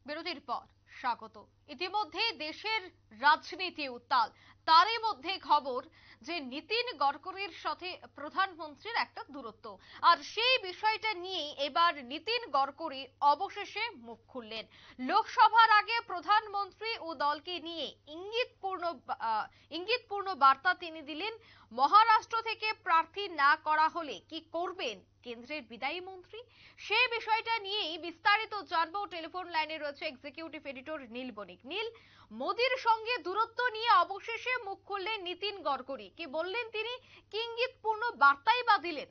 বিরতির পর স্বাগত। ইতিমধ্যে দেশের রাজনীতি উত্তাল, তারই মধ্যে খবর যে নীতিন গডকরির সাথে প্রধানমন্ত্রীর একটা দূরত্ব, আর সেই বিষয়টা নিয়ে এবার নীতিন গডকরি অবশেষে মুখ খুললেন। লোকসভার আগে প্রধানমন্ত্রী ও দলকে নিয়ে ইঙ্গিতপূর্ণ বার্তা তিনি দিলেন। মহারাষ্ট্র থেকে প্রার্থী না করা হলে কি করবেন কেন্দ্রের বিদায়ী মন্ত্রী, সেই বিষয়টা নিয়েই বিস্তারিত জানবো। টেলিফোন লাইনে রয়েছে এক্সিকিউটিভ এডিটর নীল বণিক। নীল, মোদির সঙ্গে দূরত্ব নিয়ে অবশেষে মুখ খুললেন নীতিন গডকরি, কি বললেন তিনি, কি ইঙ্গিতপূর্ণ বার্তাই বা দিলেন?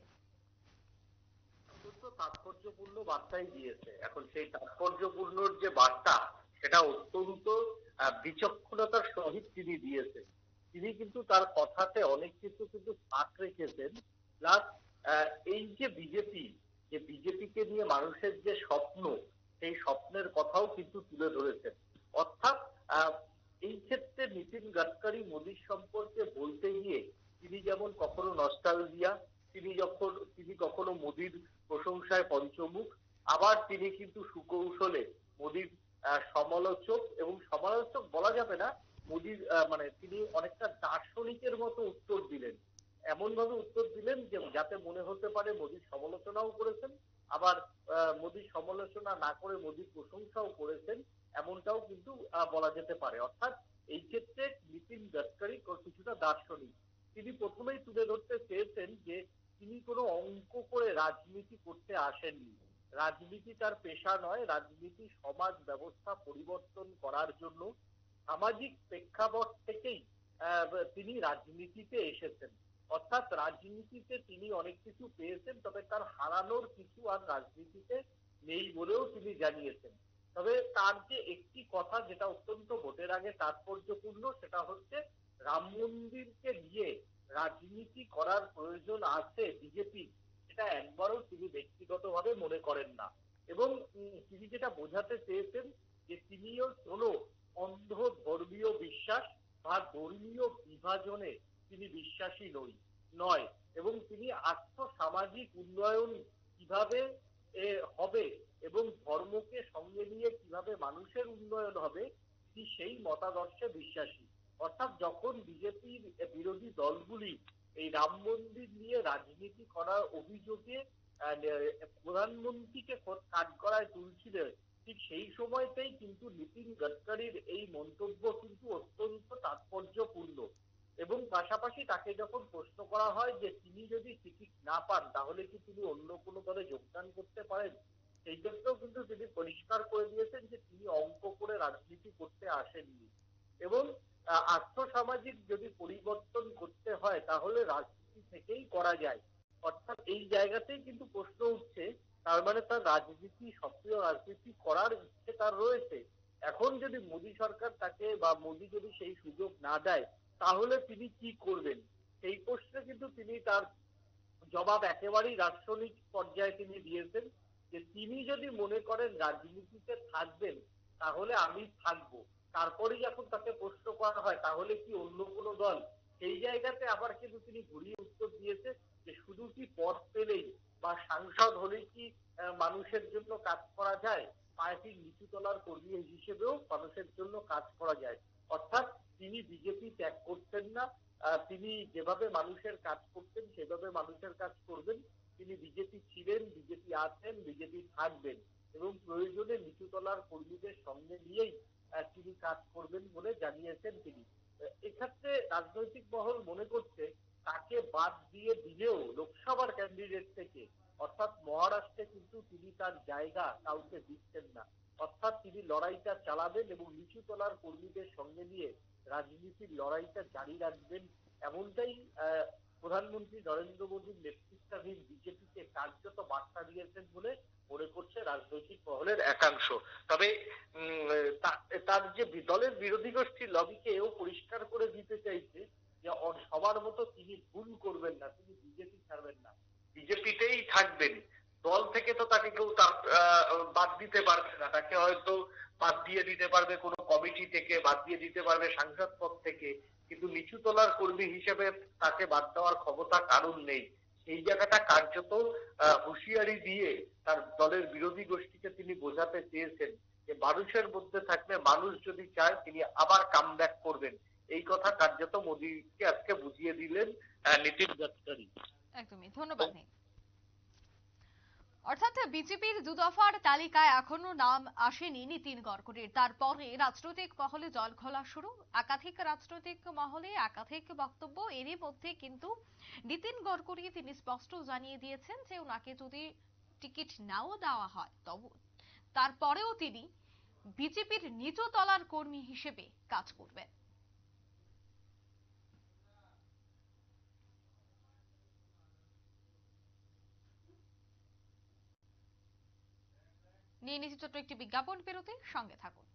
তাৎপর্যপূর্ণ বার্তাই দিয়েছে। এখন সেই তাৎপর্যপূর্ণ যে বার্তা, সেটা অত্যন্ত বিচক্ষণতার সহিত তিনি দিয়েছেন। তিনি কিন্তু তার কথাতে অনেক কিছু কিন্তু ফাঁক রেখেছেন। প্লাস এই যে বিজেপিকে নিয়ে মানুষের যে স্বপ্ন, সেই স্বপ্নের কথাও কিন্তু তুলে ধরেছেন। অর্থাৎ এই ক্ষেত্রে নীতিন গডকরি মোদির সম্পর্কে বলতে গিয়ে তিনি যেমন কখনো নস্টালজিয়া, তিনি কখনো মোদির প্রশংসায় পঞ্চমুখ, আবার তিনি কিন্তু সুকৌশলে মোদির সমালোচক, এবং সমালোচক বলা যাবে না, মোদির মানে তিনি অনেকটা দার্শনিকের মতো উত্তর দিলেন। এমন ভাবে উত্তর দিলেন যে যাতে মনে হতে পারে মোদির সমালোচনাও করেছেন, আবার মোদির সমালোচনা না করে মোদির প্রশংসাও করেছেন, এমনটাও কিন্তু বলা যেতে পারে। অর্থাৎ এই ক্ষেত্রে নীতিন গডকরি কিছুটা দার্শনিক। তিনি প্রথমেই তুলে ধরতে চেয়েছেন যে তিনি কোনো অঙ্ক করে রাজনীতি করতে আসেননি। রাজনীতি তার পেশা নয়, রাজনীতি সমাজ ব্যবস্থা পরিবর্তন করার জন্য সামাজিক প্রেক্ষাপট থেকেই তিনি রাজনীতিতে এসেছেন। অর্থাৎ রাজনীতিতে তিনি অনেক কিছু পেয়েছেন, তবে তার হারানোর কিছু আর রাজনীতিতে নেই বলেও তিনি জানিয়েছেন। তবে তার যে একটি কথা যেটা অত্যন্ত ভোটের আগে তাৎপর্যপূর্ণ, সেটা হচ্ছে রাম মন্দিরকে নিয়ে রাজনীতি করার প্রয়োজন আছে বিজেপি, এটা একবারও তিনি ব্যক্তিগতভাবে মনে করেন না। এবং তিনি যেটা বোঝাতে চেয়েছেন যে তিনিও কোনো অন্ধ ধর্মীয় বিশ্বাস বা ধর্মীয় বিভাজনে তিনি বিশ্বাসী নয়, এবং তিনি আর্থ-সামাজিক উন্নয়ন কিভাবে হবে এবং ধর্মকে সঙ্গে নিয়ে কিভাবে মানুষের উন্নয়ন হবে, তিনি সেই মতাদর্শে বিশ্বাসী। অর্থাৎ যখন বিজেপির বিরোধী দলগুলি এই রাম মন্দির নিয়ে রাজনীতি করার অভিযোগে প্রধানমন্ত্রীকে কাঠগড়ায় তুলছিল, ঠিক সেই সময়তেই কিন্তু নীতিন গডকরির এই মন্তব্য কিন্তু অত্যন্ত তাৎপর্যপূর্ণ। এবং পাশাপাশি তাকে যখন প্রশ্ন করা হয় যে তিনি যদি টিকিট না পান তাহলে কি তিনি অন্য কোনো দলে যোগদান করতে পারেন, সেই ক্ষেত্রেও কিন্তু তিনি পরিষ্কার করে দিয়েছেন যে তিনি অঙ্ক করে রাজনীতি করতে আসেননি। এবং আর্থসামাজিক যদি পরিবর্তন করতে হয় তাহলে রাজনীতি থেকেই করা যায়। অর্থাৎ এই জায়গাতেই কিন্তু প্রশ্ন উঠছে, তার মানে তার সক্রিয় রাজনীতি করার ইচ্ছে তার রয়েছে। এখন যদি মোদী সরকার তাকে বা মোদী যদি সেই সুযোগ না দেয় তাহলে তিনি কি করবেন, সেই প্রশ্নে কিন্তু তিনি তার জবাব একেবারেই দার্শনিক পর্যায়ে তিনি দিয়েছেন যে তিনি যদি মনে করেন রাজনীতিতে থাকবেন তাহলে আমি থাকবো। তারপরে যখন তাকে প্রশ্ন করা হয় তাহলে কি অন্য কোনো দল, সেই জায়গাতে আবার কিন্তু তিনি ঘুরিয়ে উত্তর দিয়েছে যে শুধু কি পদ পেলেই বা সাংসদ হলেই কি মানুষের জন্য কাজ করা যায়, পার্টির নিচু তলার কর্মী হিসেবেও মানুষের জন্য কাজ করা যায়। অর্থাৎ তিনি বিজেপি ত্যাগ করছেন না, তিনি যেভাবে মানুষের কাজ করতেন সেভাবে মানুষের কাজ করবেন। তিনি বিজেপি ছিলেন, বিজেপি আছেন, বিজেপি থাকবেন, এবং প্রয়োজনে নিচু তলার কর্মীদের সঙ্গে নিয়েই তিনি কাজ করবেন বলে জানিয়েছেন তিনি। এক্ষেত্রে রাজনৈতিক মহল মনে করছে তাকে বাদ দিয়ে দিলেও লোকসভার ক্যান্ডিডেট থেকে, অর্থাৎ মহারাষ্ট্রে কিন্তু তিনি তার জায়গা কাউকে দিচ্ছেন না। অর্থাৎ তিনি লড়াইটা চালাবেন এবং নিচু তলার কর্মীদের সঙ্গে নিয়ে রাজনীতির লড়াইটা জারি রাখবেন, এমনটাই প্রধানমন্ত্রী নরেন্দ্র মোদীর নেতৃত্বাধীন বিজেপিকে কার্যত বার্তা দিয়েছেন বলে মনে করছে রাজনৈতিক মহলের একাংশ। তবে তার যে দলের বিরোধী গোষ্ঠীর লবিকে এও পরিষ্কার করে দিতে চাইছে যে সবার মতো তিনি ভুল করবেন না, তিনি বিজেপি ছাড়বেন না, বিজেপিতেই থাকবেন। দল থেকে তো তাকে কেউ বাদ দিতে পারবে না, তাকে হয়তো বাদ দিয়ে দিতে পারবে কোনো কমিটি থেকে, বাদ দিয়ে দিতে পারবে সাংসদ পদ থেকে, কিন্তু নিচু তলার কর্মী হিসেবে তাকে বাদ দেওয়ার ক্ষমতা কারণ নেই। এই জায়গাটা কার্যত হুঁশিয়ারি দিয়ে তার দলের বিরোধী গোষ্ঠীকে তিনি বোঝাতে চেয়েছেন যে মানুষের মধ্যে থাকলে মানুষ যদি চায় তিনি আবার কামব্যাক করবেন। এই কথা কার্যত মোদীকে আজকে বুঝিয়ে দিলেন নীতিন গাডকারি। একদমই ধন্যবাদ। অর্থাৎ বিজেপির দুদফার তালিকায় এখনো নাম আসেনি নীতিন গডকরির, তারপরে রাজনৈতিক মহলে জল ঘোলা শুরু, একাধিক রাজনৈতিক মহলে একাধিক বক্তব্য। এরই মধ্যে কিন্তু নীতিন গডকরি তিনি স্পষ্ট জানিয়ে দিয়েছেন যে ওনাকে যদি টিকিট নাও দেওয়া হয় তবে তারপরেও তিনি বিজেপির নিচু তলার কর্মী হিসেবে কাজ করবেন। নিয়ে নিচ্ছি ছোট্ট একটি বিজ্ঞাপন বিরতি, সঙ্গে থাকুন।